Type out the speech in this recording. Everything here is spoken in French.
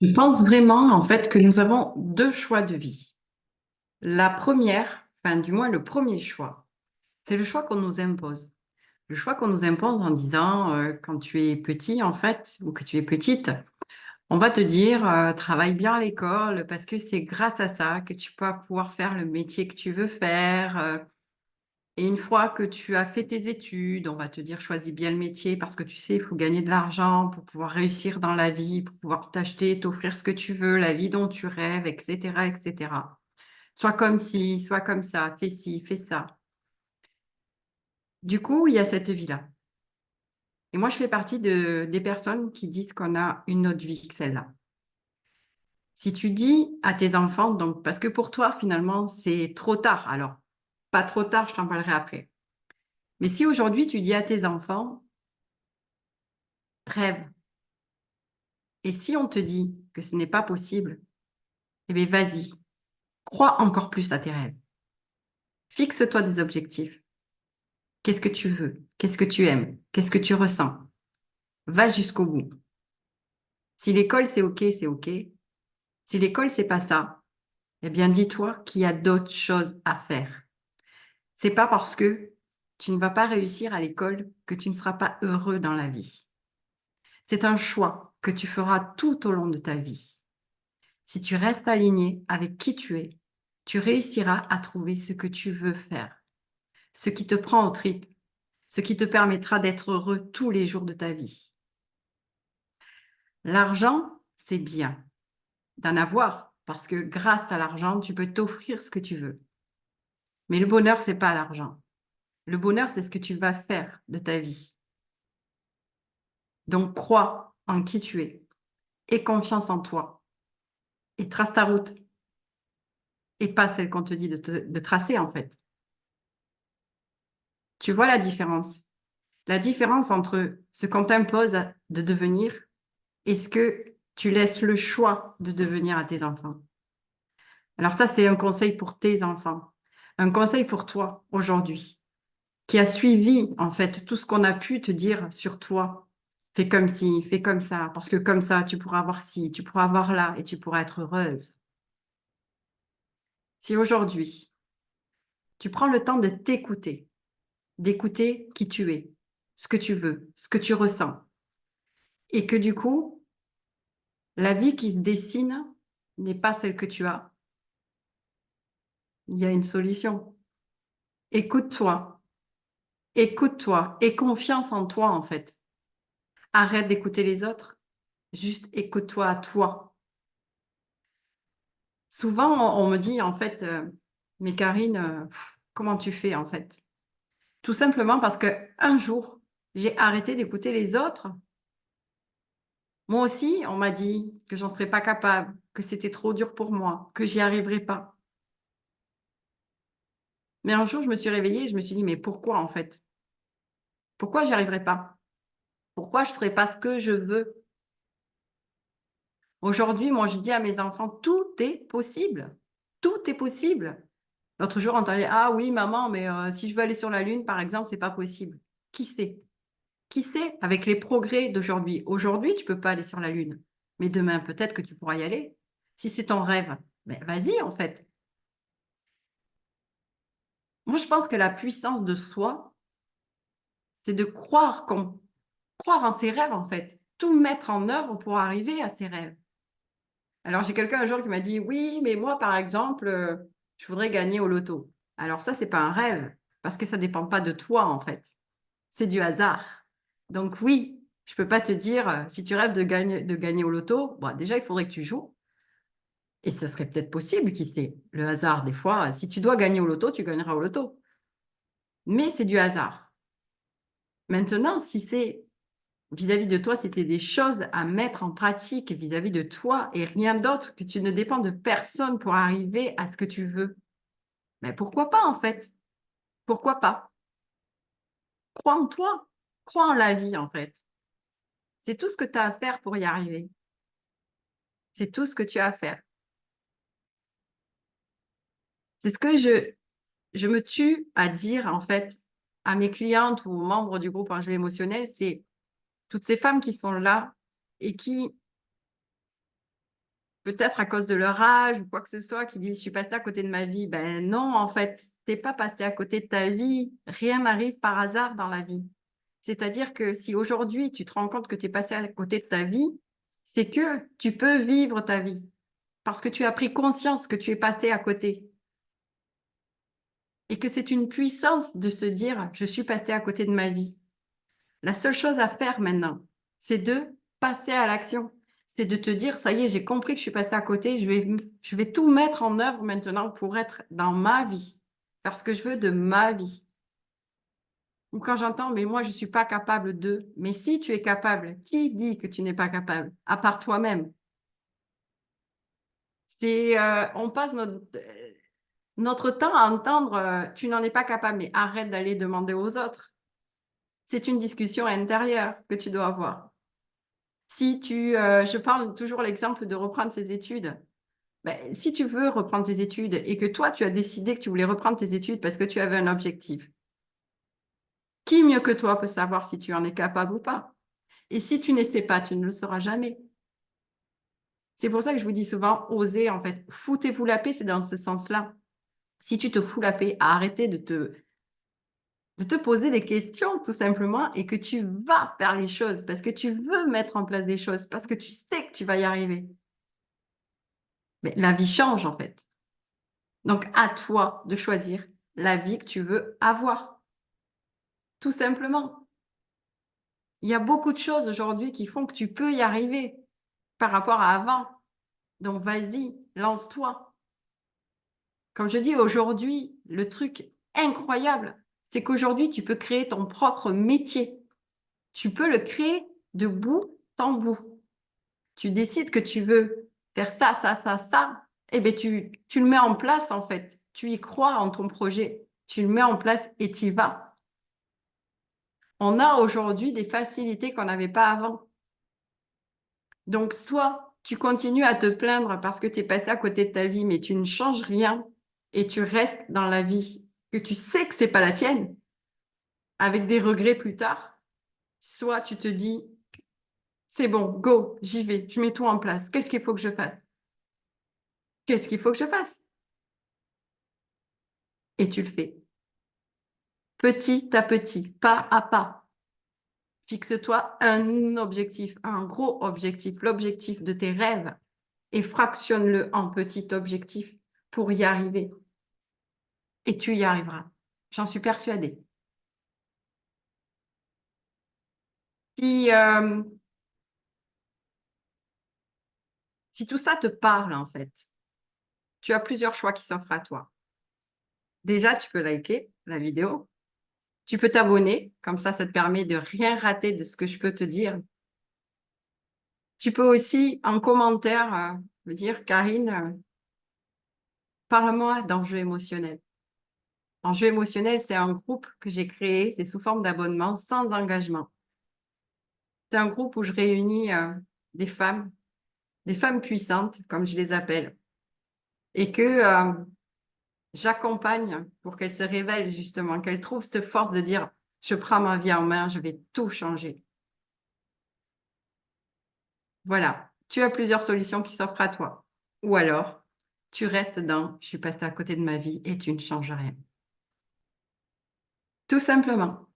Je pense vraiment, en fait, que nous avons 2 choix de vie. La première, enfin, du moins le premier choix, c'est le choix qu'on nous impose. Le choix qu'on nous impose en disant, quand tu es petit, en fait, ou que tu es petite, on va te dire, «Travaille bien à l'école parce que c'est grâce à ça que tu vas pouvoir faire le métier que tu veux faire», et une fois que tu as fait tes études, on va te dire: «Choisis bien le métier parce que tu sais, il faut gagner de l'argent pour pouvoir réussir dans la vie, pour pouvoir t'acheter, t'offrir ce que tu veux, la vie dont tu rêves» et cetera et cetera. «Sois comme ci, sois comme ça, fais ci, fais ça». Du coup, il y a cette vie-là et moi, je fais partie des personnes qui disent qu'on a une autre vie que celle-là. Si tu dis à tes enfants donc parce que pour toi, finalement, c'est trop tard, alors pas trop tard, je t'en parlerai après. Mais si aujourd'hui tu dis à tes enfants: «Rêve». Et si on te dit que ce n'est pas possible, eh bien vas-y, crois encore plus à tes rêves. Fixe-toi des objectifs. Qu'est-ce que tu veux? Qu'est-ce que tu aimes? Qu'est-ce que tu ressens? Va jusqu'au bout. Si l'école c'est OK, c'est OK. Si l'école c'est pas ça, eh bien dis-toi qu'il y a d'autres choses à faire. C'est pas parce que tu ne vas pas réussir à l'école que tu ne seras pas heureux dans la vie. C'est un choix que tu feras tout au long de ta vie. Si tu restes aligné avec qui tu es, tu réussiras à trouver ce que tu veux faire, ce qui te prend aux tripes, ce qui te permettra d'être heureux tous les jours de ta vie. L'argent, c'est bien d'en avoir parce que grâce à l'argent, tu peux t'offrir ce que tu veux. Mais le bonheur, c'est pas l'argent. Le bonheur, c'est ce que tu vas faire de ta vie. Donc crois en qui tu es, aie confiance en toi et trace ta route et pas celle qu'on te dit de tracer en fait. Tu vois la différence? La différence entre ce qu'on t'impose de devenir et ce que tu laisses le choix de devenir à tes enfants. Alors ça, c'est un conseil pour tes enfants. Un conseil pour toi aujourd'hui, qui a suivi en fait tout ce qu'on a pu te dire sur toi. Fais comme ci, fais comme ça, parce que comme ça, tu pourras avoir ci, tu pourras avoir là et tu pourras être heureuse. Si aujourd'hui, tu prends le temps de t'écouter, d'écouter qui tu es, ce que tu veux, ce que tu ressens, et que du coup, la vie qui se dessine n'est pas celle que tu as. Il y a une solution. Écoute-toi, écoute-toi, aie confiance en toi en fait. Arrête d'écouter les autres, juste écoute-toi à toi. Souvent, on me dit en fait, mais Karine, comment tu fais en fait? Tout simplement parce que un jour, j'ai arrêté d'écouter les autres. Moi aussi, on m'a dit que j'en serais pas capable, que c'était trop dur pour moi, que j'y arriverais pas. Mais un jour, je me suis réveillée et je me suis dit: «Mais pourquoi en fait? Pourquoi j'y arriverai pas? Pourquoi je ferai pas ce que je veux?» Aujourd'hui, moi, je dis à mes enfants: «Tout est possible, tout est possible». L'autre jour, on entendait: «Ah oui maman, mais si je veux aller sur la lune, par exemple, c'est pas possible». Qui sait? Qui sait? Avec les progrès d'aujourd'hui. Aujourd'hui, tu peux pas aller sur la lune, mais demain, peut-être que tu pourras y aller. Si c'est ton rêve, beh, vas-y en fait. Moi, je pense que la puissance de soi, c'est de croire en ses rêves, en fait. Tout mettre en œuvre pour arriver à ses rêves. Alors, j'ai quelqu'un un jour qui m'a dit: «Oui, mais moi, par exemple, je voudrais gagner au loto». Alors ça, c'est pas un rêve, parce que ça dépend pas de toi, en fait. C'est du hasard. Donc oui, je peux pas te dire, si tu rêves de gagner au loto, bah, déjà, il faudrait que tu joues et ce serait peut-être possible, qui sait? Le hasard, des fois, si tu dois gagner au loto, tu gagneras au loto. Mais c'est du hasard. Maintenant, si c'est vis-à-vis de toi, c'était des choses à mettre en pratique vis-à-vis de toi et rien d'autre, que tu ne dépends de personne pour arriver à ce que tu veux. Mais pourquoi pas en fait? Pourquoi pas? Crois en toi, crois en la vie en fait. C'est tout ce que tu as à faire pour y arriver. C'est tout ce que tu as à faire. C'est ce que je me tue à dire en fait à mes clientes ou aux membres du groupe Enjeu émotionnel, c'est toutes ces femmes qui sont là et qui peut-être à cause de leur âge ou quoi que ce soit, qui disent je suis passé à côté de ma vie. Ben non, en fait, t'es pas passé à côté de ta vie. Rien n'arrive par hasard dans la vie. C'est-à-dire que si aujourd'hui tu te rends compte que tu es passé à côté de ta vie, c'est que tu peux vivre ta vie parce que tu as pris conscience que tu es passé à côté et que c'est une puissance de se dire je suis passé à côté de ma vie. La seule chose à faire maintenant, c'est de passer à l'action. C'est de te dire, ça y est, j'ai compris que je suis passée à côté, je vais tout mettre en œuvre maintenant pour être dans ma vie, faire ce que je veux de ma vie. Ou quand j'entends, mais moi, je ne suis pas capable de. Mais si tu es capable, qui dit que tu n'es pas capable, à part toi-même? On passe notre temps à entendre, tu n'en es pas capable, mais arrête d'aller demander aux autres. C'est une discussion intérieure que tu dois avoir. Si je parle toujours l'exemple de reprendre ses études. Ben, si tu veux reprendre tes études et que toi, tu as décidé que tu voulais reprendre tes études parce que tu avais un objectif, qui mieux que toi peut savoir si tu en es capable ou pas? Et si tu n'essaies pas, tu ne le sauras jamais. C'est pour ça que je vous dis souvent, osez, en fait. Foutez-vous la paix, c'est dans ce sens-là. Si tu te fous la paix, arrêtez de te poser des questions, tout simplement, et que tu vas faire les choses parce que tu veux mettre en place des choses, parce que tu sais que tu vas y arriver. Mais la vie change, en fait. Donc, à toi de choisir la vie que tu veux avoir, tout simplement. Il y a beaucoup de choses aujourd'hui qui font que tu peux y arriver par rapport à avant. Donc, vas-y, lance-toi. Comme je dis aujourd'hui, le truc incroyable, c'est qu'aujourd'hui, tu peux créer ton propre métier. Tu peux le créer de bout en bout. Tu décides que tu veux faire ça, ça, ça, ça, eh bien, tu le mets en place, en fait. Tu y crois en ton projet. Tu le mets en place et tu y vas. On a aujourd'hui des facilités qu'on n'avait pas avant. Donc, soit tu continues à te plaindre parce que tu es passé à côté de ta vie, mais tu ne changes rien et tu restes dans la vie que tu sais que c'est pas la tienne, avec des regrets plus tard. Soit tu te dis, c'est bon, go, j'y vais, je mets tout en place. Qu'est-ce qu'il faut que je fasse? Qu'est-ce qu'il faut que je fasse? Et tu le fais. Petit à petit, pas à pas. Fixe-toi un objectif, un gros objectif, l'objectif de tes rêves, et fractionne-le en petits objectifs pour y arriver. Et tu y arriveras. J'en suis persuadée. Si, si tout ça te parle, en fait, tu as plusieurs choix qui s'offrent à toi. Déjà, tu peux liker la vidéo. Tu peux t'abonner. Comme ça te permet de rien rater de ce que je peux te dire. Tu peux aussi, en commentaire, me dire, Karine, parle-moi d'enjeux émotionnels. Enjeux émotionnels, c'est un groupe que j'ai créé. C'est sous forme d'abonnement sans engagement. C'est un groupe où je réunis des femmes puissantes, comme je les appelle, et que j'accompagne pour qu'elles se révèlent justement, qu'elles trouvent cette force de dire, je prends ma vie en main, je vais tout changer. Voilà, tu as plusieurs solutions qui s'offrent à toi. Ou alors, tu restes dans, je suis passée à côté de ma vie et tu ne changes rien. Tout simplement.